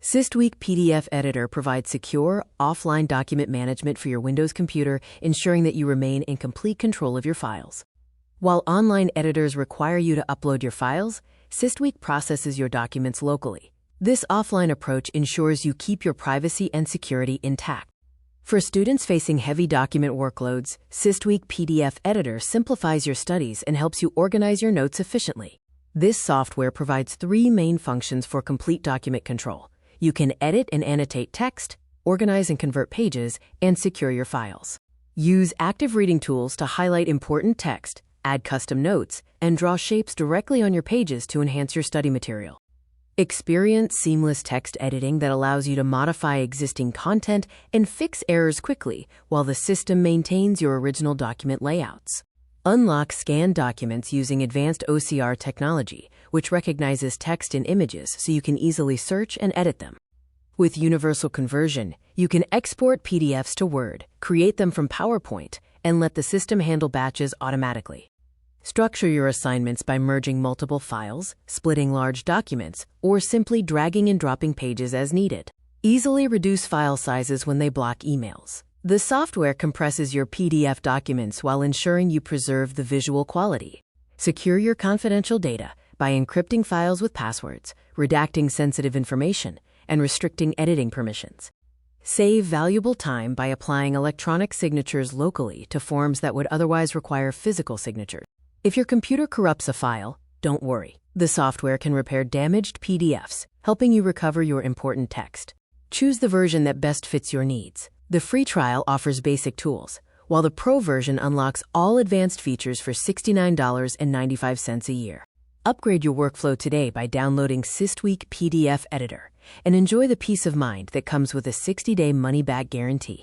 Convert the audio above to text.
Systweak PDF Editor provides secure, offline document management for your Windows computer, ensuring that you remain in complete control of your files. While online editors require you to upload your files, Systweak processes your documents locally. This offline approach ensures you keep your privacy and security intact. For students facing heavy document workloads, Systweak PDF Editor simplifies your studies and helps you organize your notes efficiently. This software provides three main functions for complete document control. You can edit and annotate text, organize and convert pages, and secure your files. Use active reading tools to highlight important text, add custom notes, and draw shapes directly on your pages to enhance your study material. Experience seamless text editing that allows you to modify existing content and fix errors quickly while the system maintains your original document layouts. Unlock scanned documents using advanced OCR technology, which recognizes text and images so you can easily search and edit them. With universal conversion, you can export PDFs to Word, create them from PowerPoint, and let the system handle batches automatically. Structure your assignments by merging multiple files, splitting large documents, or simply dragging and dropping pages as needed. Easily reduce file sizes when they block emails. The software compresses your PDF documents while ensuring you preserve the visual quality. Secure your confidential data by encrypting files with passwords, redacting sensitive information, and restricting editing permissions. Save valuable time by applying electronic signatures locally to forms that would otherwise require physical signatures. If your computer corrupts a file, don't worry. The software can repair damaged PDFs, helping you recover your important text. Choose the version that best fits your needs. The free trial offers basic tools, while the Pro version unlocks all advanced features for $69.95 a year. Upgrade your workflow today by downloading Systweak PDF Editor and enjoy the peace of mind that comes with a 60-day money-back guarantee.